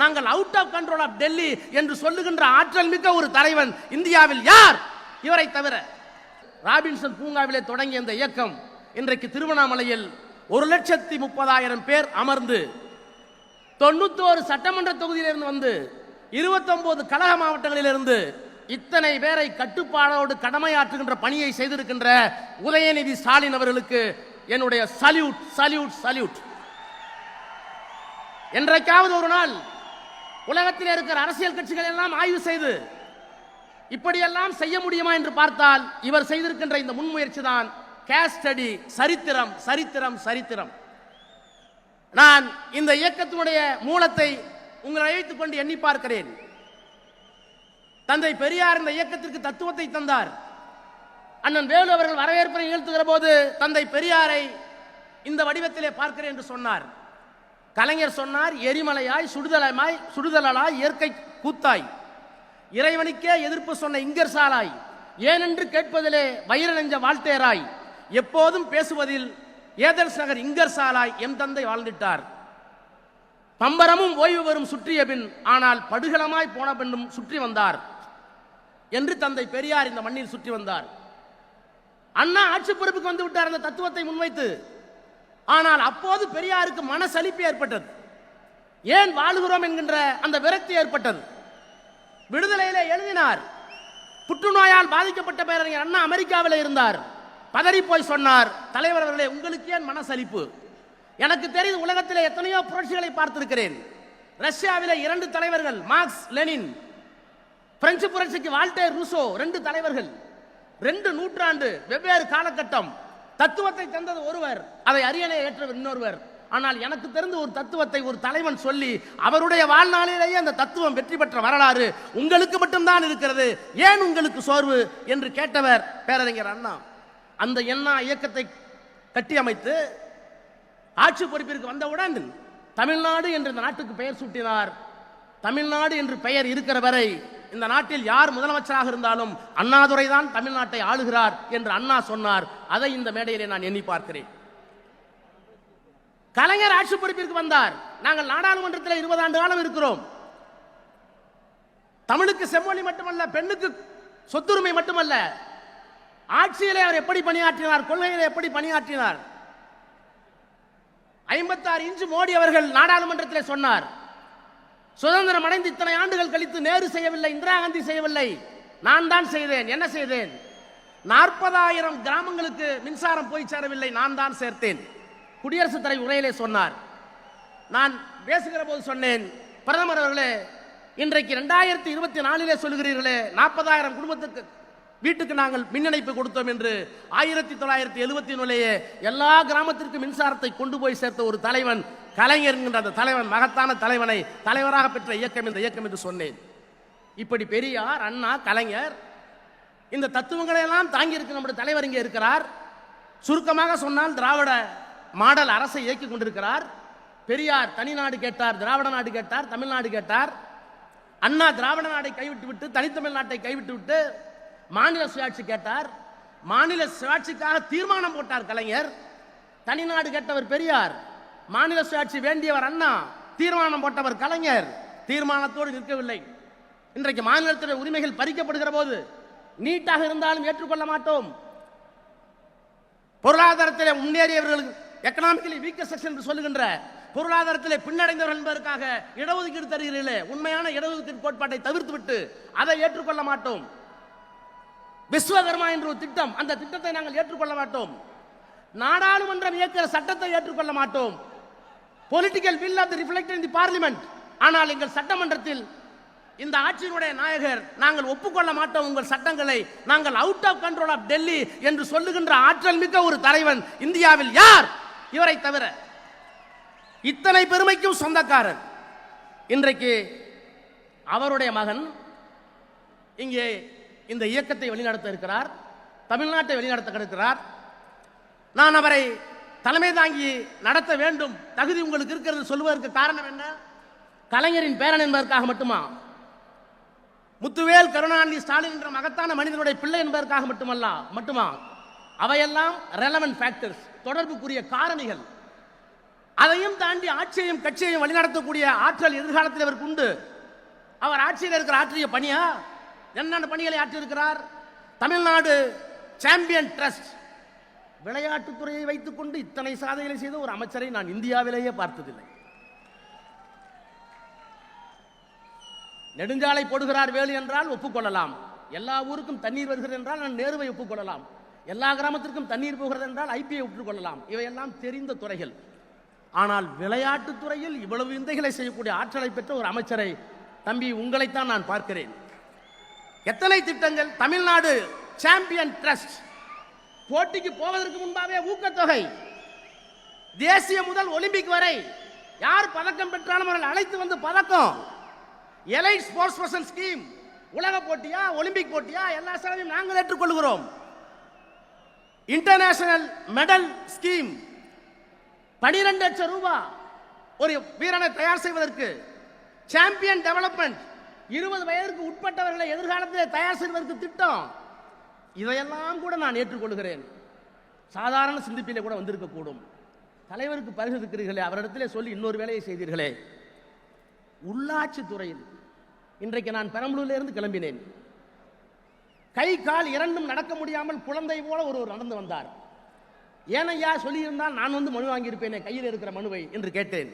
நாங்கள் out of control of Delhi என்று சொல்லுகின்ற ஆற்றல் மிக்க ஒரு தலைவன் இந்தியாவில் யார் இவரை தவிர? ராபின்சன் பூங்காவிலே தொடங்கிய இந்த இயக்கம் இன்றைக்கு திருவண்ணாமலையில் 1,30,000 பேர் அமர்ந்து 91 சட்டமன்ற தொகுதியிலிருந்து வந்து 29 கழக மாவட்டங்களிலிருந்து இத்தனை பேரை கட்டுப்பாடோடு கடமையாற்றுகின்ற பணியை செய்திருக்கின்ற உதயநிதி ஸ்டாலின் அவர்களுக்கு என்னுடைய சல்யூட் சல்யூட் சல்யூட். என்றைக்காவது ஒரு நாள் உலகத்தில் இருக்கிற அரசியல் கட்சிகள் எல்லாம் ஆய்வு செய்து இப்படியெல்லாம் செய்ய முடியுமா என்று பார்த்தால் இவர் செய்திருக்கின்ற இந்த முன்முயற்சி தான் கேஸ் ஸ்டடி, சரித்திரம் சரித்திரம் சரித்திரம். நான் இந்த இயக்கத்தினுடைய மூலத்தை உங்களை அழைத்துக் கொண்டு எண்ணி பார்க்கிறேன். தந்தை பெரியார் இந்த இயக்கத்திற்கு தத்துவத்தை தந்தார். அண்ணன் வேலு அவர்கள் வரவேற்பை நிகழ்த்துகிற போது தந்தை பெரியாரை இந்த வடிவத்திலே பார்க்கிறேன் என்று சொன்னார். கலைஞர் சொன்னார், எரிமலையாய் சுடுதலாய் இயற்கை கூத்தாய் இறைவனுக்கே எதிர்ப்பு சொன்ன இங்கர்சாலாய் ஏனென்று கேட்பதிலே வைர நெஞ்ச வாழ்த்தேராய் எப்போதும் பேசுவதில் ஏதென்ஸ் நகர் இங்கர்சாலாய் எம் தந்தை வாழ்ந்திட்டார். பம்பரமும் ஓய்வு வரும் சுற்றிய பின் ஆனால் படுகளமாய் போன பின்னும் சுற்றி வந்தார் என்று தந்தை பெரியார் இந்த மண்ணில் சுற்றி வந்தார். அண்ணா ஆட்சி பொறுப்புக்கு வந்து விட்டார் அந்த தத்துவத்தை முன்வைத்து. ஆனால் அப்போது பெரியாருக்கு மனசலிப்பு ஏற்பட்டது. ஏன் வாழுகிறோம் என்கின்ற அந்த விரக்தி ஏற்பட்டது. விடுதலையிலே எழுதினார், புற்றுநோயால் பாதிக்கப்பட்ட பேரறிஞர் அண்ணா அமெரிக்காவில் இருந்தார். பதறி போய் சொன்னார், தலைவர் அவர்களே உங்களுக்கு ஏன் மனசலிப்பு? எனக்கு தெரிந்து உலகத்திலே எத்தனையோ புரட்சிகளை பார்த்திருக்கிறேன். ரஷ்யாவிலே 2 தலைவர்கள், மார்க்ஸ் லெனின், பிரெஞ்சு புரட்சிக்கு வால்டேர் ரூசோ, 2 தலைவர்கள், 2 நூற்றாண்டு வெவ்வேறு காலகட்டம். தத்துவத்தை தந்தது ஒருவர், அதை அரியணை ஏற்றவர் இன்னொருவர். ஆனால் எனக்கு தெரிந்த ஒரு தத்துவத்தை ஒரு தலைவன் சொல்லி அவருடைய வாழ்நாளிலேயே அந்த தத்துவம் வெற்றி பெற்ற வரலாறு உங்களுக்கு மட்டும்தான் இருக்கிறது, ஏன் உங்களுக்கு சோர்வு என்று கேட்டவர் பேரறிஞர் அண்ணா. அந்த அண்ணா இயக்கத்தை கட்டி அமைத்து ஆட்சி பொறுப்பிற்கு வந்தவுடன் தமிழ்நாடு என்று இந்த நாட்டுக்கு பெயர் சூட்டினார். தமிழ்நாடு என்று பெயர் இருக்கிற வரை இந்த நாட்டில் யார் முதலமைச்சராக இருந்தாலும் அண்ணாதுரை தான் தமிழ்நாட்டை ஆளுகிறார் என்று அண்ணா சொன்னார். அதை இந்த மேடையிலே நான் எண்ணி பார்க்கிறேன். கலைஞர் ஆட்சி பொறுப்பிற்கு வந்தார். நாங்கள் நாடாளுமன்றத்தில் 20 ஆண்டு காலம் இருக்கிறோம். தமிழுக்கு செம்மொழி மட்டுமல்ல, பெண்ணுக்கு சொத்துரிமை மட்டுமல்ல, ஆட்சியிலே அவர் எப்படி பணியாற்றினார், கொள்கையிலே எப்படி பணியாற்றினார். 56 இன்ச் மோடி அவர்கள் நாடாளுமன்றத்தில் சொன்னார், சுதந்திரம் அடைந்து இத்தனை ஆண்டுகள் கழித்து நேரு செய்யவில்லை, இந்திரா காந்தி செய்யவில்லை, நான் தான் செய்தேன். என்ன செய்தேன்? 40,000 கிராமங்களுக்கு மின்சாரம் போய் சேரவில்லை, நான் தான் சேர்த்தேன். குடியரசுத் தலைவர் உரையிலே சொன்னார். நான் பேசுகிற போது சொன்னேன், பிரதமர் அவர்களே இன்றைக்கு 2024 சொல்லுகிறீர்களே 40,000 குடும்பத்துக்கு வீட்டுக்கு நாங்கள் மின் இணைப்பு கொடுத்தோம் என்று. 1974 எல்லா கிராமத்திற்கும் மின்சாரத்தை கொண்டு போய் சேர்த்த ஒரு தலைவன் கலைஞர் என்கின்ற அந்த தலைவன், மகத்தான தலைவனை தலைவராக பெற்ற இயக்கம் இந்த இயக்கம் என்று சொன்னேன். இப்படி பெரியார், அண்ணா, கலைஞர் இந்த தத்துவங்களை எல்லாம் தாங்கி இருக்க நம்முடைய தலைவர் இங்கே இருக்கிறார். சுருக்கமாக சொன்னால் திராவிட மாடல் அரசை இயக்கி கொண்டிருக்கிறார். பெரியார் தனிநாடு கேட்டார், திராவிட நாடு கேட்டார், தமிழ்நாடு கேட்டார். அண்ணா திராவிட நாடை கைவிட்டு விட்டு தனித்தமிழ்நாட்டை கைவிட்டு விட்டு மாநில சுயாட்சி கேட்டார். மாநில சுயாட்சிக்காக தீர்மானம் போட்டார் கலைஞர். தனிநாடு கேட்டவர் பெரியார், மாநில சுயாட்சி வேண்டியவர் அண்ணா, தீர்மானம் போட்டவர் கலைஞர். தீர்மானத்தோடு நிற்கவில்லை. இன்றைக்கு மாநிலத்தினுடைய உரிமைகள் பறிக்கப்படுகிற போது நீட்டாக இருந்தாலும் ஏற்றுக்கொள்ள மாட்டோம். பொருளாதாரத்திலே முன்னேறியவர்களுக்கு எக்கனாமிக்கலி வீக்கர் செக்ஷன் என்று சொல்லுகின்ற பொருளாதாரத்திலே பின்னடைந்தவர்கள் என்பதற்காக இடஒதுக்கீடு தருகிறீர்களே, உண்மையான இடஒதுக்கீடு கோட்பாட்டை தவிர்த்து விட்டு அதை ஏற்றுக்கொள்ள மாட்டோம். விஸ்வகர்மா என்ற ஒரு திட்டம், அந்த திட்டத்தை நாங்கள் ஏற்றுக்கொள்ள மாட்டோம். நாடாளுமன்றம் இயக்கிற சட்டத்தை ஏற்றுக்கொள்ள மாட்டோம். Political will of the reflected in the parliament. ஆனால் எங்கள் சட்டமன்றத்தில் இந்த ஆட்சியினுடைய நாயகர் நாங்கள் ஒப்புக்கொள்ள மாட்டோம் உங்கள் சட்டங்களை, நாங்கள் out of control of Delhi என்று சொல்லுகின்ற ஆற்றல் மிக்க ஒரு தலைவன் இந்தியாவில் யார் இவரை தவிர? இத்தனை பெருமைக்கும் சொந்தக்காரர். இன்றைக்கு அவருடைய மகன் இங்கே இந்த இயக்கத்தை வழிநடத்த இருக்கிறார், தமிழ்நாட்டை வழிநடத்த இருக்கிறார். நான் அவரை தலைமை தாங்கி நடத்த வேண்டும், தகுதி உங்களுக்கு இருக்கிறது சொல்லுவதற்கு காரணம் என்ன? கலைஞரின் பேரன் என்பதற்காக மட்டுமா? முத்துவேல் கருணாநிதி ஸ்டாலின் என்ற மகத்தான மனிதனுடைய பிள்ளை என்பதற்காக மட்டுமா? அவையெல்லாம் ரெலவென்ட் ஃபேக்டர்ஸ், தொடர்புக்குரிய காரணிகள். அதையும் தாண்டி ஆட்சியையும் கட்சியையும் வழிநடத்தக்கூடிய ஆற்றல் எதிர்காலத்தில் அவருக்கு உண்டு. அவர் ஆட்சியில் இருக்கிற ஆற்றிய பணியா? என்னென்ன பணிகளை ஆற்றியிருக்கிறார்? தமிழ்நாடு சாம்பியன் ட்ரஸ்ட் விளையாட்டுத்துறையை வைத்துக் கொண்டு இத்தனை சாதனைகளை செய்த ஒரு அமைச்சரை நான் இந்தியாவிலேயே பார்த்ததில்லை. நெடுஞ்சாலை போடுகிறார் வேலு என்றால் ஒப்புக்கொள்ளலாம். எல்லா ஊருக்கும் தண்ணீர் வருகிறது என்றால் நான் நேருவை ஒப்புக்கொள்ளலாம். எல்லா கிராமத்திற்கும் தண்ணீர் போகிறது என்றால் ஐபிஐ ஒப்புக்கொள்ளலாம். இவையெல்லாம் தெரிந்த துறைகள். ஆனால் விளையாட்டுத் துறையில் இவ்வளவு விந்தைகளை செய்யக்கூடிய ஆற்றலை பெற்ற ஒரு அமைச்சரை தம்பி உங்களைத்தான் நான் பார்க்கிறேன். எத்தனை திட்டங்கள்! தமிழ்நாடு சாம்பியன் ட்ரஸ்ட் போட்டிக்கு போவதற்கு முன்பாகவே ஊக்கத்தொகை, தேசிய முதல் ஒலிம்பிக் வரை யார் பதக்கம் பெற்றாலும் அவர்கள் அழைத்து வந்து பதக்கம். எலைட் ஸ்போர்ட்ஸ் பர்சன் ஸ்கீம், உலக போட்டியா ஒலிம்பிக் போட்டியா எல்லா செலவையும் நாங்கள் ஏற்றுக்கொள்கிறோம். இன்டர்நேஷனல் மெடல் ஸ்கீம் 12 லட்சம் ரூபாய் ஒரு வீரனை தயார் செய்வதற்கு. சாம்பியன் டெவலப்மெண்ட் 20 வயதிற்கு உட்பட்டவர்களை எதிர்காலத்தில் தயார் செய்வதற்கு திட்டம். இதையெல்லாம் கூட நான் ஏற்றுக்கொள்கிறேன். சாதாரண சிந்திப்பிலே கூட வந்திருக்கக்கூடும். தலைவருக்கு பரிசு இருக்கிறீர்களே, அவரிடத்திலே சொல்லி இன்னொரு வேலையை செய்தீர்களே. உள்ளாட்சி துறையில் இன்றைக்கு நான் பெரம்பலூரிலிருந்து கிளம்பினேன். கை கால் இரண்டும் நடக்க முடியாமல் குழந்தை போல ஒருவர் நடந்து வந்தார். ஏனையா சொல்லியிருந்தால் நான் வந்து மனு வாங்கியிருப்பேனே, கையில் இருக்கிற மனுவை என்று கேட்டேன்.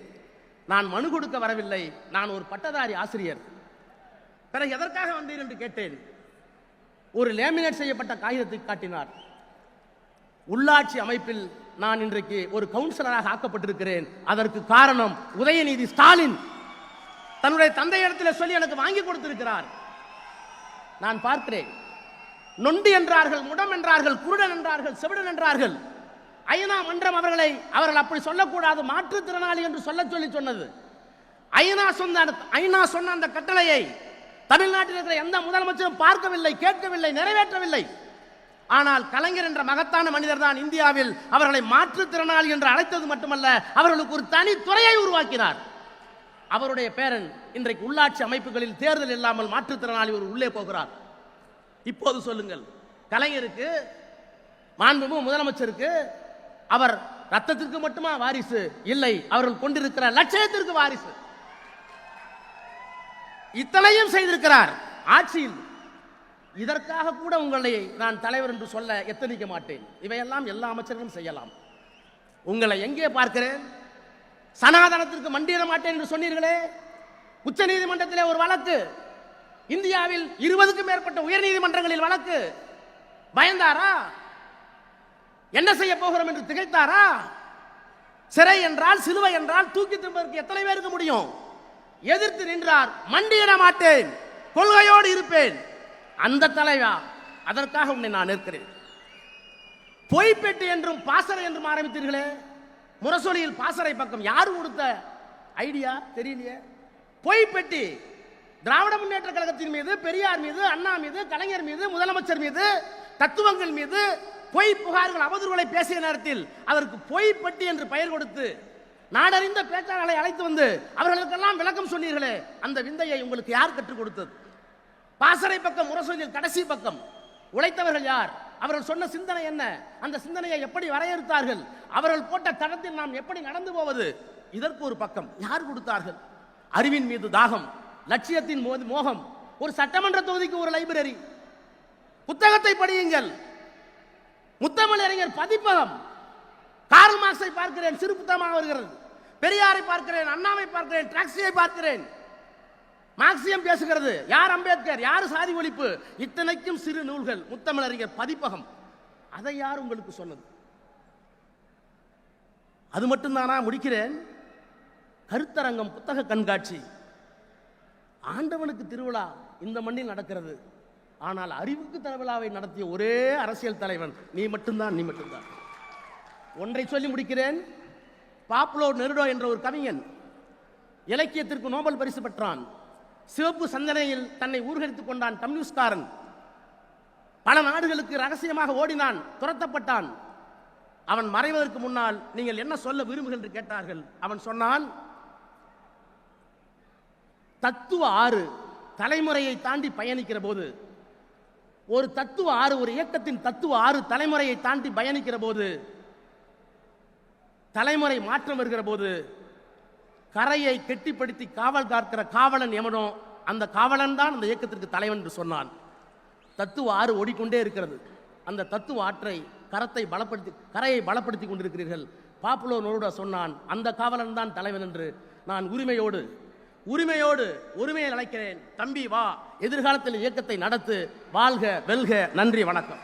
நான் மனு கொடுக்க வரவில்லை, நான் ஒரு பட்டதாரி ஆசிரியர். பிறகு எதற்காக வந்தீர் என்று கேட்டேன். ஒரு லேமினேட் செய்யப்பட்ட காகிதத்தை காட்டினார். உள்ளாட்சி அமைப்பில் நான் இன்றைக்கு ஒரு கவுன்சிலராக ஆக்கப்பட்டிருக்கிறேன். அதற்கு காரணம் உதயநிதி ஸ்டாலின் தன்னுடைய தந்தையிடத்தில் சொல்லி எனக்கு வாங்கி கொடுத்திருக்கிறார். நான் பார்க்கிறேன். நொண்டி என்றார்கள், முடம் என்றார்கள், குருடன் என்றார்கள், செவிடன் என்றார்கள். ஐநா மன்றம் அவர்கள் அப்படி சொல்லக்கூடாது, மாற்றுத்திறனாளி என்று சொல்லி சொன்னது. ஐநா சொன்ன அந்த கட்டளையை தமிழ்நாட்டில் இருக்கிற எந்த முதலமைச்சரும் பார்க்கவில்லை, கேட்கவில்லை, நிறைவேற்றவில்லை. ஆனால் கலைஞர் என்ற மகத்தான மனிதர் தான் இந்தியாவில் அவர்களை மாற்றுத்திறனாளி என்று அழைத்தது மட்டுமல்ல, அவர்களுக்கு ஒரு தனி துறையை உருவாக்கினார். அவருடைய பேரன் இன்றைக்கு உள்ளாட்சி அமைப்புகளில் தேர்தல் இல்லாமல் மாற்றுத்திறனாளி ஒரு உள்ளே போகிறார். இப்போது சொல்லுங்கள், கலைஞருக்கு, மாண்புமிகு முதலமைச்சருக்கு அவர் ரத்தத்திற்கு மட்டுமா வாரிசு? இல்லை, அவர்கள் கொண்டிருக்கிற லட்சியத்திற்கு வாரிசு. இத்தனையும் செய்திருக்கிறார் ஆட்சியில். இதற்காக கூட உங்களை நான் தலைவர் என்று சொல்ல எத்தனிக்க மாட்டேன். இவையெல்லாம் எல்லா அமைச்சர்களும் செய்யலாம். உங்களை எங்கே பார்க்கிறேன்? சனாதனத்திற்கு மண்டியிட மாட்டேன் என்று சொன்னீர்களே. உச்ச நீதிமன்றத்திலே ஒரு வழக்கு, இந்தியாவில் 20க்கும் மேற்பட்ட உயர் நீதிமன்றங்களில் வழக்கு. பயந்தாரா? என்ன செய்ய போகிறோம் என்று திகைத்தாரா? சிறை என்றால், சிலுவை என்றால் தூக்கி திரும்பதற்கு எத்தனை பேருக்கு முடியும்? எதிர்த்து நின்றார். மண்டியிட மாட்டேன், கொள்கையோடு இருப்பேன். அந்த தலைவா, அதற்காக உன்னை நான் நிற்கிறேன். பொய்ப்பெட்டி என்றும் பாசறை என்றும் ஆரம்பித்தீர்களே. முரசொலியில் பாசறை பக்கம் யாரு கொடுத்த ஐடியா தெரியலையே. பொய்ப்பெட்டி திராவிட முன்னேற்ற கழகத்தின் மீது, பெரியார் மீது, அண்ணா மீது, கலைஞர் மீது, முதலமைச்சர் மீது, தத்துவங்கள் மீது பொய் புகார்கள், அவதூறுகளை பேசிய நேரத்தில் அதற்கு பொய்ப்பெட்டி என்று பெயர் கொடுத்து நாடறிந்த பேச்சாளர்களை அழைத்து வந்து அவர்களுக்கெல்லாம் விளக்கம் சொன்னீர்களே. அந்த விந்தையை உங்களுக்கு யார் கற்றுக் கொடுத்தது? பாசறை பக்கம், முரசொலியில் கடைசி பக்கம் உழைத்தவர்கள் யார்? அவர்கள் சொன்ன சிந்தனை என்ன? அந்த சிந்தனையை எப்படி வரையறுத்தார்கள்? அவர்கள் போட்ட தடத்தில் நாம் எப்படி நடந்து போவது? இதற்கு ஒரு பக்கம் யார் கொடுத்தார்கள்? அறிவின் மீது தாகம், லட்சியத்தின் மோகம். ஒரு சட்டமன்ற தொகுதிக்கு ஒரு லைப்ரரி, புத்தகத்தை படியுங்கள். முத்தமிழ் அறிஞர் பதிப்பகம். கார்ல் மார்க்ஸை பார்க்கிறேன், சிறு புத்தகமாக வருகிறது. பெரியாரை பார்க்கிறேன், அண்ணாவை பார்க்கிறேன், டாக்ஸியை பார்க்கிறேன். மார்க்சியம் பேசுகிறது. யார் அம்பேத்கர், யார் சாதி ஒழிப்பு, இத்தனைக்கும் சிறு நூல்கள். முத்தமிழ் அறிஞர் பதிப்பகம். அதை யார் உங்களுக்கு சொன்னது? அது மட்டும்தானா? முடிக்கிறேன். கருத்தரங்கம், புத்தக கண்காட்சி. ஆண்டவனுக்கு திருவிழா இந்த மண்ணில் நடக்கிறது. ஆனால் அறிவுக்கு திருவிழாவை நடத்திய ஒரே அரசியல் தலைவன் நீ மட்டும்தான், நீ மட்டும்தான். ஒன்றை சொல்லி முடிக்கிறேன். பாப்லோ நெருடோ என்ற ஒரு கவிஞன் இலக்கியத்திற்கு நோபல் பரிசு பெற்றான். சிவப்பு சந்தனையில் தன்னை ஊர்கரித்துக் கொண்டான். கம்யூனிஸ்ட்காரன். பல நாடுகளுக்கு ரகசியமாக ஓடினான், துரத்தப்பட்டான். அவன் மறைவதற்கு முன்னால் நீங்கள் என்ன சொல்ல விரும்புகள் என்று கேட்டார்கள். அவன் சொன்னான், தத்துவ ஆறு தலைமுறையை தாண்டி பயணிக்கிற போது, ஒரு தத்துவ ஆறு, ஒரு இயக்கத்தின் தத்துவ ஆறு தலைமுறையை தாண்டி பயணிக்கிற போது தலைமுறை மாற்றம் வருகிற போது கரையை கெட்டிப்படுத்தி காவல் காக்கிற காவலன் எவனோ அந்த காவலன் தான் அந்த இயக்கத்திற்கு தலைவன் என்று சொன்னான். தத்துவ ஆறு ஓடிக்கொண்டே இருக்கிறது. அந்த தத்துவ ஆற்றை கரையை பலப்படுத்தி கொண்டிருக்கிறீர்கள். பாப்புலோ நெருடா சொன்னான், அந்த காவலன் தான் தலைவன் என்று. நான் உரிமையை அழைக்கிறேன். தம்பி வா, எதிர்காலத்தில் இயக்கத்தை நடத்து. வாழ்க வெல்க. நன்றி, வணக்கம்.